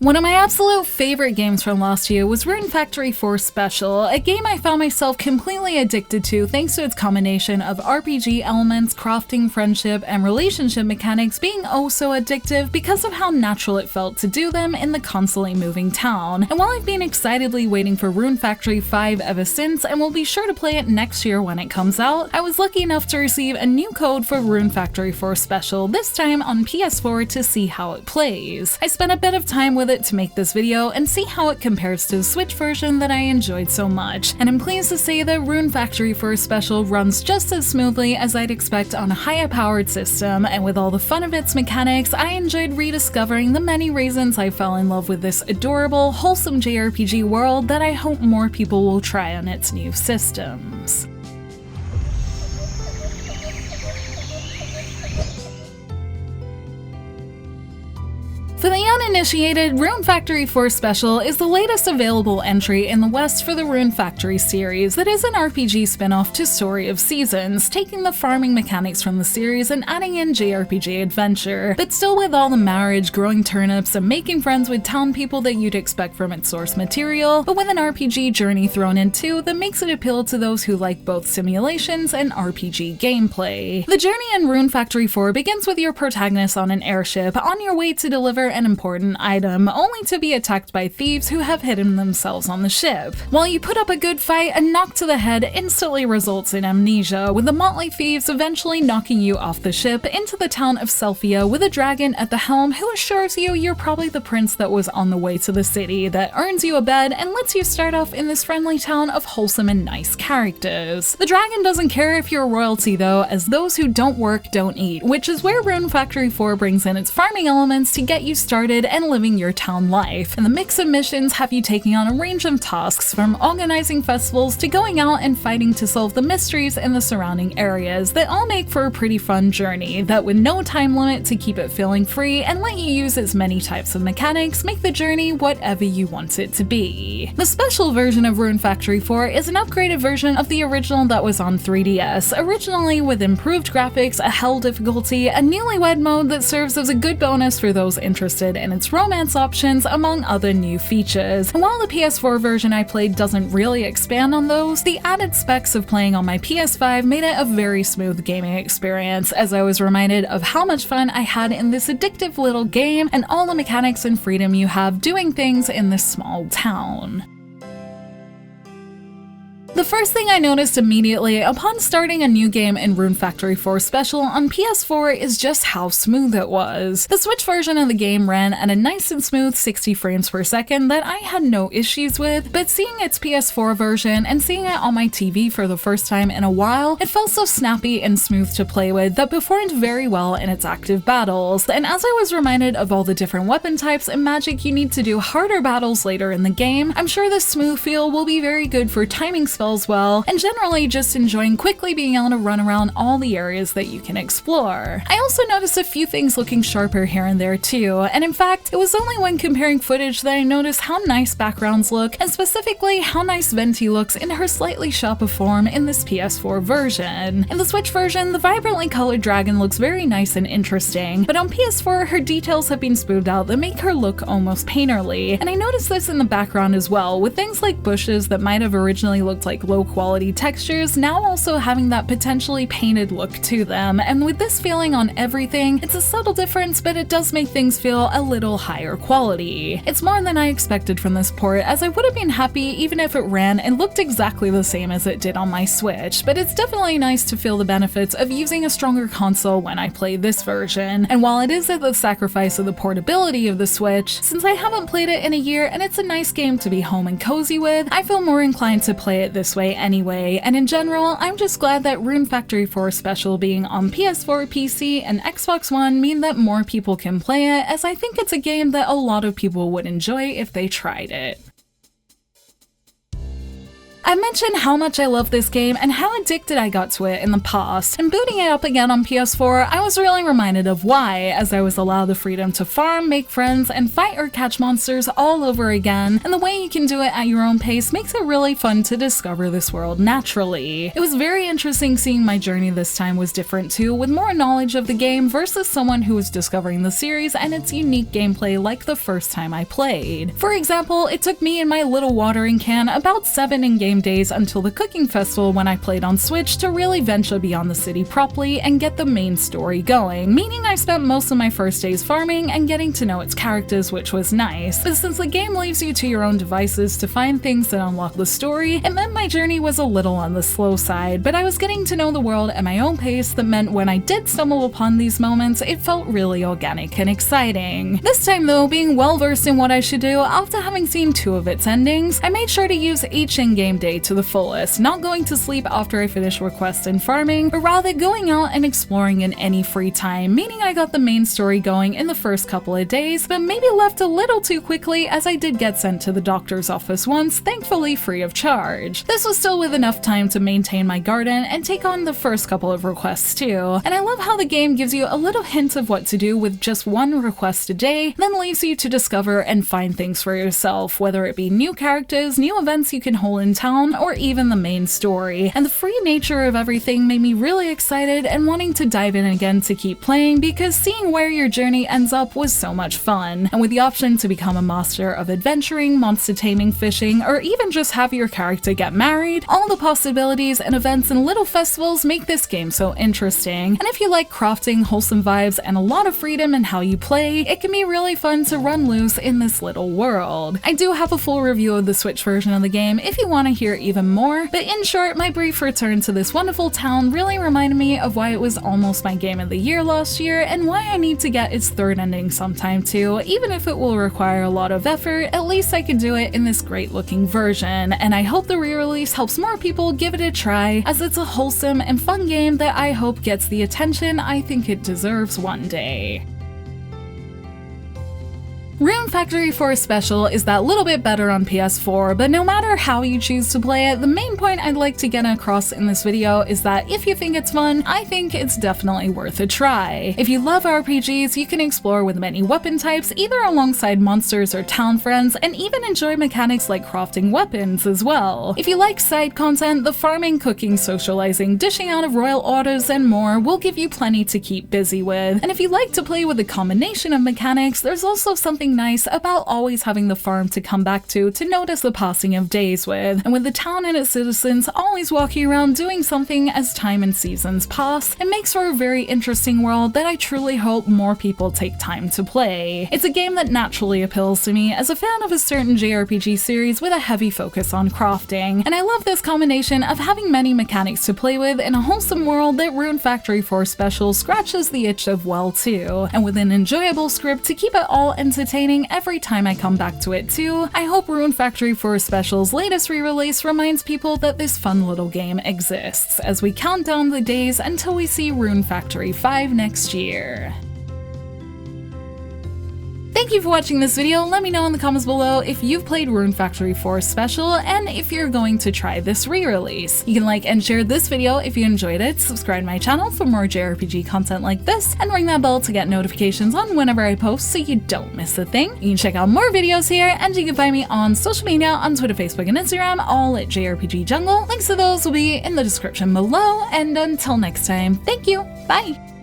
One of my absolute favorite games from last year was Rune Factory 4 Special, a game I found myself completely addicted to thanks to its combination of RPG elements, crafting, friendship, and relationship mechanics being oh so addictive because of how natural it felt to do them in the constantly moving town. And while I've been excitedly waiting for Rune Factory 5 ever since and will be sure to play it next year when it comes out, I was lucky enough to receive a new code for Rune Factory 4 Special, this time on PS4 to see how it plays. I spent a bit of time with it to make this video and see how it compares to the Switch version that I enjoyed so much, and I'm pleased to say that Rune Factory 4 Special runs just as smoothly as I'd expect on a higher powered system, and with all the fun of its mechanics, I enjoyed rediscovering the many reasons I fell in love with this adorable, wholesome JRPG world that I hope more people will try on its new systems. For the uninitiated, Rune Factory 4 Special is the latest available entry in the West for the Rune Factory series that is an RPG spin-off to Story of Seasons, taking the farming mechanics from the series and adding in JRPG adventure, but still with all the marriage, growing turnips, and making friends with town people that you'd expect from its source material, but with an RPG journey thrown in too that makes it appeal to those who like both simulations and RPG gameplay. The journey in Rune Factory 4 begins with your protagonist on an airship, on your way to deliver an important item, only to be attacked by thieves who have hidden themselves on the ship. While you put up a good fight, a knock to the head instantly results in amnesia, with the motley thieves eventually knocking you off the ship into the town of Selphia with a dragon at the helm who assures you you're probably the prince that was on the way to the city, that earns you a bed and lets you start off in this friendly town of wholesome and nice characters. The dragon doesn't care if you're royalty though, as those who don't work don't eat, which is where Rune Factory 4 brings in its farming elements to get you started and living your town life. And the mix of missions have you taking on a range of tasks, from organizing festivals to going out and fighting to solve the mysteries in the surrounding areas, that all make for a pretty fun journey that, with no time limit to keep it feeling free and let you use as many types of mechanics, make the journey whatever you want it to be. The special version of Rune Factory 4 is an upgraded version of the original that was on 3DS, originally with improved graphics, a hell difficulty, a newlywed mode that serves as a good bonus for those interested in its romance options, among other new features. And while the PS4 version I played doesn't really expand on those, the added specs of playing on my PS5 made it a very smooth gaming experience, as I was reminded of how much fun I had in this addictive little game and all the mechanics and freedom you have doing things in this small town. The first thing I noticed immediately upon starting a new game in Rune Factory 4 Special on PS4 is just how smooth it was. The Switch version of the game ran at a nice and smooth 60 frames per second that I had no issues with, but seeing its PS4 version and seeing it on my TV for the first time in a while, it felt so snappy and smooth to play with that performed very well in its active battles. And as I was reminded of all the different weapon types and magic you need to do harder battles later in the game, I'm sure this smooth feel will be very good for timing spells well, and generally just enjoying quickly being able to run around all the areas that you can explore. I also noticed a few things looking sharper here and there too, and in fact, it was only when comparing footage that I noticed how nice backgrounds look, and specifically how nice Venti looks in her slightly sharper form in this PS4 version. In the Switch version, the vibrantly colored dragon looks very nice and interesting, but on PS4, her details have been smoothed out that make her look almost painterly, and I noticed this in the background as well, with things like bushes that might have originally looked like low quality textures now also having that potentially painted look to them, and with this feeling on everything, it's a subtle difference, but it does make things feel a little higher quality. It's more than I expected from this port, as I would have been happy even if it ran and looked exactly the same as it did on my Switch, but it's definitely nice to feel the benefits of using a stronger console when I play this version. And while it is at the sacrifice of the portability of the Switch, since I haven't played it in a year and it's a nice game to be home and cozy with, I feel more inclined to play it this way anyway, and in general, I'm just glad that Rune Factory 4 Special being on PS4, PC, and Xbox One mean that more people can play it, as I think it's a game that a lot of people would enjoy if they tried it. I mentioned how much I love this game and how addicted I got to it in the past, and booting it up again on PS4, I was really reminded of why, as I was allowed the freedom to farm, make friends, and fight or catch monsters all over again, and the way you can do it at your own pace makes it really fun to discover this world naturally. It was very interesting seeing my journey this time was different too, with more knowledge of the game versus someone who was discovering the series and its unique gameplay like the first time I played. For example, it took me and my little watering can about 7 in-game days until the cooking festival when I played on Switch to really venture beyond the city properly and get the main story going, meaning I spent most of my first days farming and getting to know its characters, which was nice. But since the game leaves you to your own devices to find things that unlock the story, it meant my journey was a little on the slow side, but I was getting to know the world at my own pace that meant when I did stumble upon these moments, it felt really organic and exciting. This time though, being well versed in what I should do after having seen 2 of its endings, I made sure to use each in-game day to the fullest, not going to sleep after I finished quests and farming, but rather going out and exploring in any free time, meaning I got the main story going in the first couple of days, but maybe left a little too quickly as I did get sent to the doctor's office once, thankfully free of charge. This was still with enough time to maintain my garden and take on the first couple of requests too, and I love how the game gives you a little hint of what to do with just 1 request a day, then leaves you to discover and find things for yourself, whether it be new characters, new events you can hold in town, or even the main story. And the free nature of everything made me really excited and wanting to dive in again to keep playing, because seeing where your journey ends up was so much fun. And with the option to become a master of adventuring, monster taming, fishing, or even just have your character get married, all the possibilities and events and little festivals make this game so interesting. And if you like crafting, wholesome vibes, and a lot of freedom in how you play, it can be really fun to run loose in this little world. I do have a full review of the Switch version of the game if you want to hear even more, but in short, my brief return to this wonderful town really reminded me of why it was almost my game of the year last year, and why I need to get its 3rd ending sometime too. Even if it will require a lot of effort, at least I can do it in this great looking version, and I hope the re-release helps more people give it a try, as it's a wholesome and fun game that I hope gets the attention I think it deserves one day. Rune Factory 4 Special is that little bit better on PS4, but no matter how you choose to play it, the main point I'd like to get across in this video is that if you think it's fun, I think it's definitely worth a try. If you love RPGs, you can explore with many weapon types, either alongside monsters or town friends, and even enjoy mechanics like crafting weapons as well. If you like side content, the farming, cooking, socializing, dishing out of royal orders, and more will give you plenty to keep busy with. And if you like to play with a combination of mechanics, there's also something nice about always having the farm to come back to notice the passing of days with, and with the town and its citizens always walking around doing something as time and seasons pass, it makes for a very interesting world that I truly hope more people take time to play. It's a game that naturally appeals to me as a fan of a certain JRPG series with a heavy focus on crafting, and I love this combination of having many mechanics to play with in a wholesome world that Rune Factory 4 Special scratches the itch of well too, and with an enjoyable script to keep it all entertaining every time I come back to it too. I hope Rune Factory 4 Special's latest re-release reminds people that this fun little game exists, as we count down the days until we see Rune Factory 5 next year. Thank you for watching this video. Let me know in the comments below if you've played Rune Factory 4 Special and if you're going to try this re-release. You can like and share this video if you enjoyed it, subscribe to my channel for more JRPG content like this, and ring that bell to get notifications on whenever I post so you don't miss a thing. You can check out more videos here, and you can find me on social media on Twitter, Facebook, and Instagram, all at JRPG Jungle. Links to those will be in the description below, and until next time, thank you, bye!